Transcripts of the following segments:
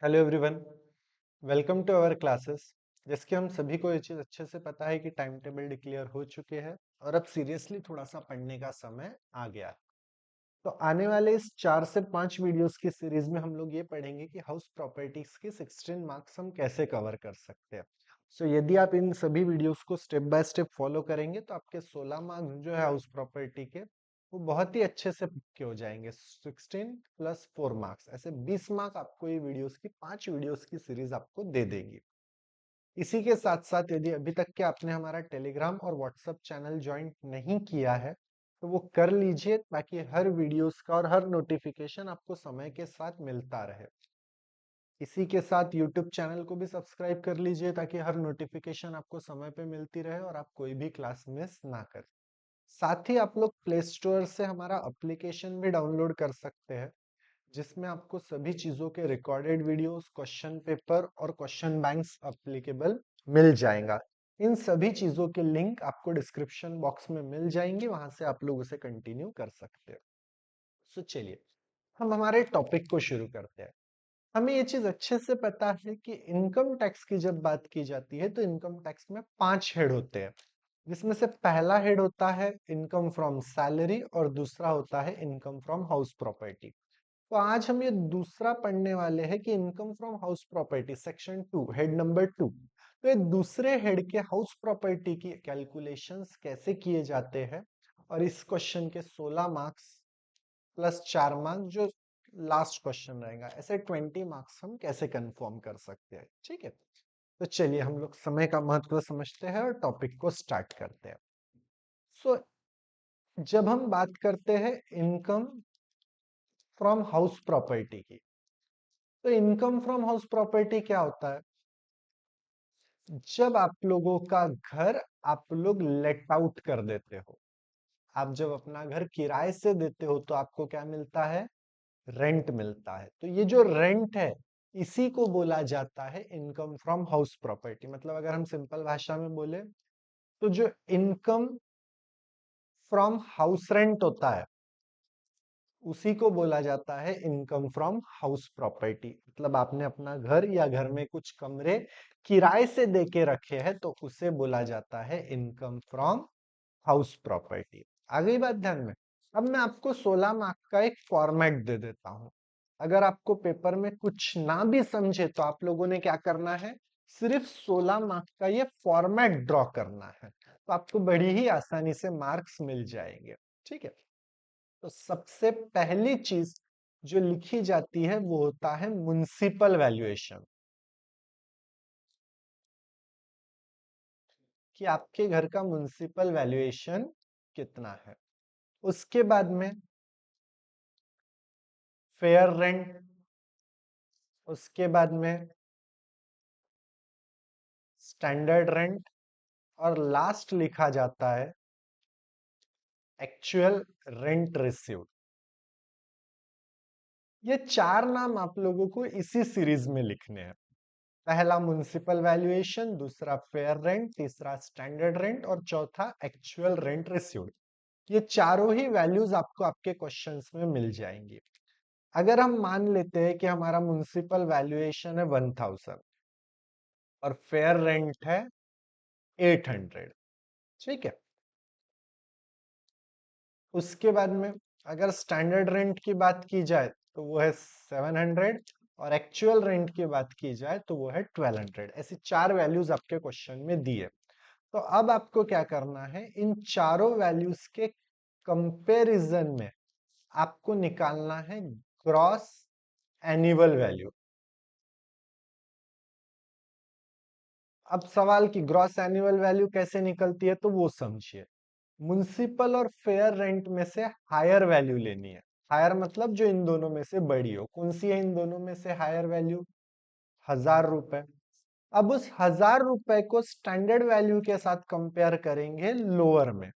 Hello everyone, welcome to our classes. जैसे कि हम सभी को ये चीज़ अच्छे से पता है कि टाइम टेबल डिक्लेयर हो चुके हैं और अब सीरियसली थोड़ा सा पढ़ने का समय आ गया है। तो आने वाले इस 4 से 5 वीडियोस की सीरीज में हम लोग ये पढ़ेंगे कि हाउस प्रॉपर्टीज के 16 मार्क्स हम कैसे कवर कर सकते हैं। सो यदि आप इन सभी वीडियोस को स्टेप बाय स्टेप फॉलो करेंगे तो आपके 16 मार्क्स जो है हाउस प्रॉपर्टी के वो बहुत ही अच्छे से के हो जाएंगे। 16 प्लस 4 मार्क्स, ऐसे 20 मार्क आपको ये वीडियोस की 5 वीडियोस की सीरीज आपको दे देगी। इसी के साथ साथ यदि अभी तक के आपने हमारा टेलीग्राम और व्हाट्सएप चैनल ज्वाइन नहीं किया है तो वो कर लीजिए ताकि हर वीडियोस का और हर नोटिफिकेशन आपको समय के साथ मिलता रहे। इसी के साथ यूट्यूब चैनल को भी सब्सक्राइब कर लीजिए ताकि हर नोटिफिकेशन आपको समय पे मिलती रहे और आप कोई भी क्लास मिस ना करें। साथ ही आप लोग प्ले स्टोर से हमारा एप्लीकेशन भी डाउनलोड कर सकते हैं जिसमें आपको सभी चीजों के रिकॉर्डेड वीडियोस, क्वेश्चन पेपर और क्वेश्चन बैंक्स एप्लीकेबल मिल जाएगा। इन सभी चीजों के लिंक आपको डिस्क्रिप्शन बॉक्स में मिल जाएंगे, वहां से आप लोग उसे कंटिन्यू कर सकते हो। सो चलिए हम हमारे टॉपिक को शुरू करते हैं। हमें ये चीज अच्छे से पता है कि इनकम टैक्स की जब बात की जाती है तो इनकम टैक्स में 5 हेड होते हैं, जिसमें से पहला हेड होता है इनकम फ्रॉम सैलरी और दूसरा होता है इनकम फ्रॉम हाउस प्रॉपर्टी। तो आज हम ये दूसरा पढ़ने वाले हैं कि income from house property section 2 head number 2। तो ये दूसरे हेड के हाउस प्रॉपर्टी की कैलकुलेशंस कैसे किए जाते हैं और इस क्वेश्चन के 16 मार्क्स प्लस 4 मार्क्स जो लास्ट क्वेश्चन रहेगा, ऐसे 20 मार्क्स हम कैसे कंफर्म कर सकते हैं। ठीक है, तो चलिए हम लोग समय का महत्व समझते हैं और टॉपिक को स्टार्ट करते हैं। सो जब हम बात करते हैं इनकम फ्रॉम हाउस प्रॉपर्टी की, तो इनकम फ्रॉम हाउस प्रॉपर्टी क्या होता है? जब आप लोगों का घर आप लोग लेट आउट कर देते हो, आप जब अपना घर किराए से देते हो तो आपको क्या मिलता है? रेंट मिलता है। तो ये जो रेंट है इसी को बोला जाता है इनकम फ्रॉम हाउस प्रॉपर्टी। मतलब अगर हम सिंपल भाषा में बोले तो जो इनकम फ्रॉम हाउस रेंट होता है उसी को बोला जाता है इनकम फ्रॉम हाउस प्रॉपर्टी। मतलब आपने अपना घर या घर में कुछ कमरे किराए से दे के रखे हैं तो उसे बोला जाता है इनकम फ्रॉम हाउस प्रॉपर्टी। आ गई बात ध्यान में? अब मैं आपको 16 मार्क का एक फॉर्मेट दे देता हूं। अगर आपको पेपर में कुछ ना भी समझे तो आप लोगों ने क्या करना है? सिर्फ 16 मार्क का ये फॉर्मेट ड्रॉ करना है, तो आपको बड़ी ही आसानी से मार्क्स मिल जाएंगे। ठीक है, तो सबसे पहली चीज जो लिखी जाती है वो होता है म्युनिसिपल वैल्यूएशन, कि आपके घर का म्युनिसिपल वैल्यूएशन कितना है। उसके बाद में फेयर रेंट, उसके बाद में स्टैंडर्ड रेंट और लास्ट लिखा जाता है एक्चुअल रेंट रिसीव्ड। ये 4 नाम आप लोगों को इसी सीरीज में लिखने हैं। पहला म्युनिसिपल वैल्यूएशन, दूसरा फेयर रेंट, तीसरा स्टैंडर्ड रेंट और चौथा एक्चुअल रेंट रिसीव्ड। ये चारों ही वैल्यूज आपको आपके क्वेश्चंस में मिल जाएंगी। अगर हम मान लेते हैं कि हमारा म्युनिसिपल वैल्यूएशन है 1000 और फेयर रेंट है 800, ठीक है। उसके बाद में अगर स्टैंडर्ड रेंट की बात की जाए तो वो है 700 और एक्चुअल रेंट की बात की जाए तो वो है 1200। ऐसी 4 वैल्यूज आपके क्वेश्चन में दी है। तो अब आपको क्या करना है? इन चारों वैल्यूज के कंपैरिजन में आपको निकालना है ग्रॉस एनुअल वैल्यू। अब सवाल की ग्रॉस एनुअल वैल्यू कैसे निकलती है तो वो समझिए। म्युनिसिपल और फेयर रेंट में से हायर वैल्यू लेनी है। हायर मतलब जो इन दोनों में से बड़ी हो। कौन सी है इन दोनों में से हायर वैल्यू? 1000 रुपए। अब उस 1000 रुपए को स्टैंडर्ड वैल्यू के साथ कंपेयर करेंगे लोअर में।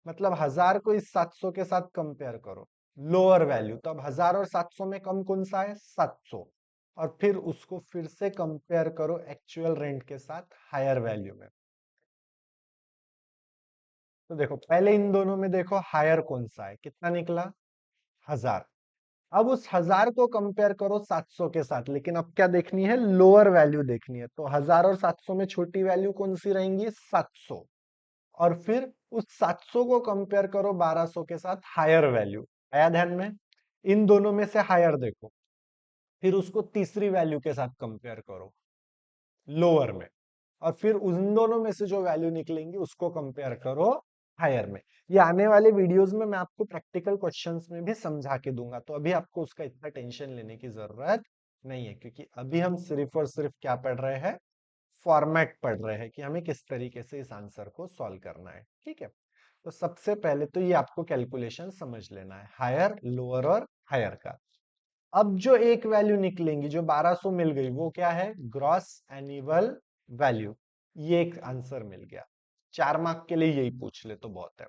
मतलब 1000 को इस 700 के साथ कंपेयर करो, लोअर वैल्यू। तो अब 1000 और 700 में कम कौन सा है? 700। और फिर उसको फिर से कंपेयर करो एक्चुअल रेंट के साथ हायर वैल्यू में। तो देखो पहले इन दोनों में देखो हायर कौन सा है, कितना निकला? 1000। अब उस 1000 को कंपेयर करो 700 के साथ, लेकिन अब क्या देखनी है, लोअर वैल्यू देखनी है। तो 1000 और 700 में छोटी वैल्यू कौन सी रहेंगी, 700। और फिर उस 700 को कंपेयर करो 1200 के साथ, हायर वैल्यू। आया ध्यान में? इन दोनों में से हायर देखो, फिर उसको तीसरी वैल्यू के साथ कंपेयर करो लोअर में, और फिर उन दोनों में से जो वैल्यू निकलेंगी उसको कंपेयर करो हायर में। ये आने वाले वीडियोस में मैं आपको प्रैक्टिकल क्वेश्चंस में भी समझा के दूंगा, तो अभी आपको उसका इतना टेंशन लेने की जरूरत नहीं है, क्योंकि अभी हम सिर्फ और सिर्फ क्या पढ़ रहे हैं, फॉर्मेट पढ़ रहे हैं कि हमें किस तरीके से इस आंसर को सॉल्व करना है। ठीक है, तो सबसे पहले तो ये आपको कैलकुलेशन समझ लेना है, हायर, लोअर और हायर का। अब जो एक वैल्यू निकलेंगी, जो 1200 मिल गई, वो क्या है, ग्रॉस एनुअल वैल्यू। ये एक आंसर मिल गया। 4 मार्क के लिए यही पूछ ले तो बहुत है।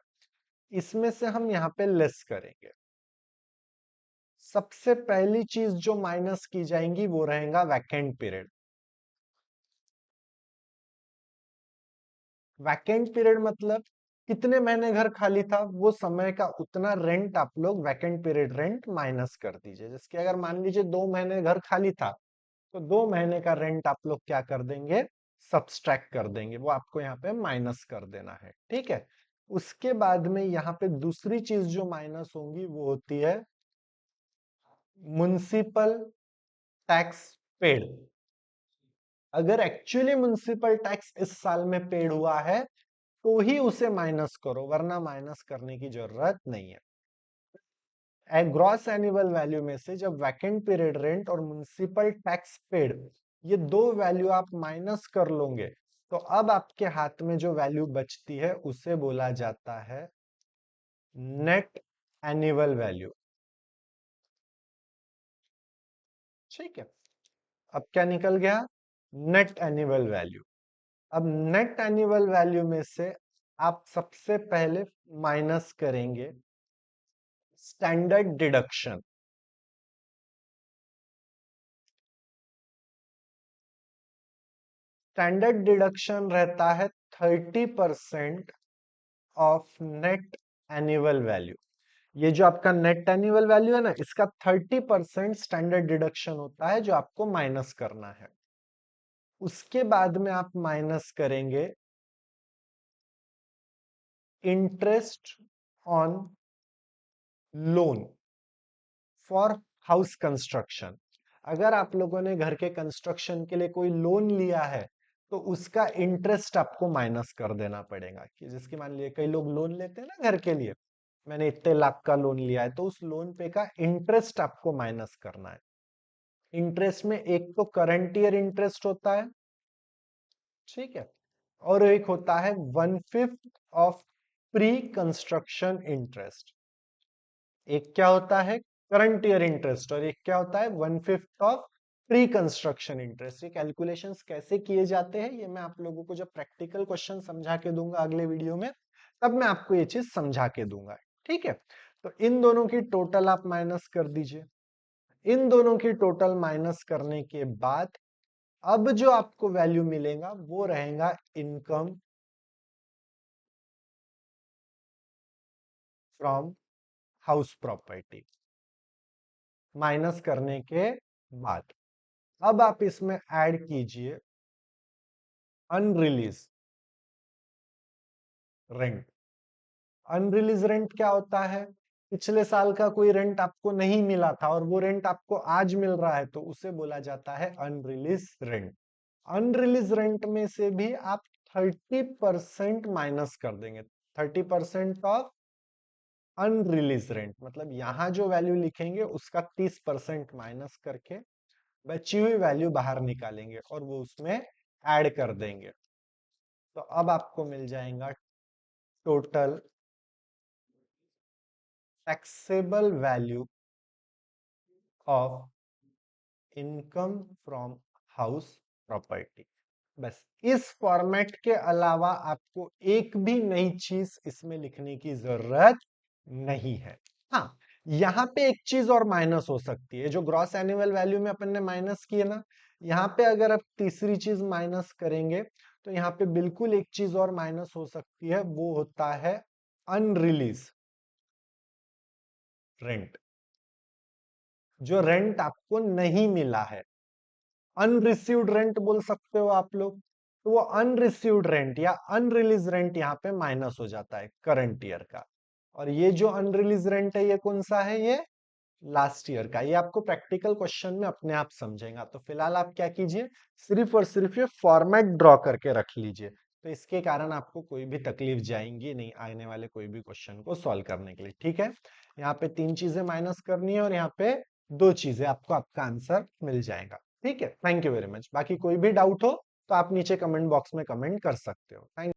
इसमें से हम यहाँ पे लेस करेंगे। सबसे पहली चीज जो माइनस की जाएंगी वो रहेगा वैकेंट पीरियड। वैकेंट पीरियड मतलब कितने महीने घर खाली था, वो समय का उतना रेंट आप लोग वैकेंट पीरियड रेंट माइनस कर दीजिए। जिसके अगर मान लीजिए 2 महीने घर खाली था, तो 2 महीने का रेंट आप लोग क्या कर देंगे, सब्सट्रैक्ट कर देंगे, वो आपको यहाँ पे माइनस कर देना है। ठीक है, उसके बाद में यहाँ पे दूसरी चीज जो माइनस होंगी वो होती है म्युनिसिपल टैक्स पेड। अगर एक्चुअली म्युनिसिपल टैक्स इस साल में पेड हुआ है तो ही उसे माइनस करो, वरना माइनस करने की जरूरत नहीं है। ग्रॉस एनुअल वैल्यू में से जब वैकेंट पीरियड रेंट और म्युनिसिपल टैक्स पेड, ये दो वैल्यू आप माइनस कर लोगे, तो अब आपके हाथ में जो वैल्यू बचती है उसे बोला जाता है नेट एनुअल वैल्यू। ठीक है, अब क्या निकल गया, नेट एनुअल वैल्यू। अब नेट एनुअल वैल्यू में से आप सबसे पहले माइनस करेंगे स्टैंडर्ड डिडक्शन। स्टैंडर्ड डिडक्शन रहता है 30% ऑफ नेट एनुअल वैल्यू। ये जो आपका नेट एनुअल वैल्यू है ना, इसका 30% स्टैंडर्ड डिडक्शन होता है जो आपको माइनस करना है। उसके बाद में आप माइनस करेंगे interest on loan for house construction. अगर आप लोगों ने घर के कंस्ट्रक्शन के लिए कोई लोन लिया है, तो उसका इंटरेस्ट आपको माइनस कर देना पड़ेगा। कि जिसकी मान लीजिए कई लोग लोन लेते हैं ना घर के लिए, मैंने इतने लाख का लोन लिया है, तो उस लोन पे का इंटरेस्ट आपको माइनस करना है। इंटरेस्ट में एक तो करंट ईयर इंटरेस्ट होता है, ठीक है, और एक होता है 1/5 ऑफ प्री कंस्ट्रक्शन इंटरेस्ट। एक क्या होता है करंट ईयर इंटरेस्ट, और एक क्या होता है 1/5 ऑफ प्री कंस्ट्रक्शन इंटरेस्ट। ये कैलकुलेशंस कैसे किए जाते हैं, ये मैं आप लोगों को जब प्रैक्टिकल क्वेश्चन समझा के दूंगा अगले वीडियो में, तब मैं आपको ये चीज समझा के दूंगा। ठीक है, तो इन दोनों की टोटल आप माइनस कर दीजिए। इन दोनों की टोटल माइनस करने के बाद अब जो आपको वैल्यू मिलेगा वो रहेगा income from house property, minus करने के बाद। अब आप इसमें ऐड कीजिए अनरिलीज रेंट। अनरिलीज रेंट क्या होता है, पिछले साल का कोई रेंट आपको नहीं मिला था और वो रेंट आपको आज मिल रहा है, तो उसे बोला जाता है अनरिलीज रेंट। अनरिलीज रेंट में से भी आप 30% माइनस कर देंगे। 30% ऑफ अनरिलीज रेंट मतलब यहां जो वैल्यू लिखेंगे उसका 30% माइनस करके बची हुई वैल्यू बाहर निकालेंगे और वो उसमें ऐड कर देंगे। तो अब आपको मिल जाएगा total taxable value of income from house property. बस इस फॉर्मेट के अलावा आपको एक भी नई चीज इसमें लिखने की जरूरत नहीं है। हाँ, यहाँ पे एक चीज और माइनस हो सकती है, जो ग्रॉस एनुअल वैल्यू में अपन ने माइनस की है ना, यहाँ पे अगर आप तीसरी चीज माइनस करेंगे तो यहाँ पे बिल्कुल एक चीज और माइनस हो सकती है, वो होता है अनरिलीज रेंट। जो रेंट आपको नहीं मिला है, अनरिसीव्ड रेंट बोल सकते हो आप लोग। तो वो अनरिसीव्ड रेंट या अनरिलीज रेंट यहाँ पे माइनस हो जाता है करंट ईयर का। और ये जो अनरिलीज रेंट है ये कौन सा है, ये लास्ट ईयर का। ये आपको प्रैक्टिकल क्वेश्चन में अपने आप समझेगा। तो फिलहाल आप क्या कीजिए, सिर्फ और सिर्फ ये फॉर्मेट ड्रॉ करके रख लीजिए। तो इसके कारण आपको कोई भी तकलीफ जाएंगी नहीं आने वाले कोई भी क्वेश्चन को सॉल्व करने के लिए। ठीक है, यहाँ पे 3 चीजें माइनस करनी है और यहाँ पे 2 चीजें, आपको आपका आंसर मिल जाएगा। ठीक है, थैंक यू वेरी मच। बाकी कोई भी डाउट हो तो आप नीचे कमेंट बॉक्स में कमेंट कर सकते हो। थैंक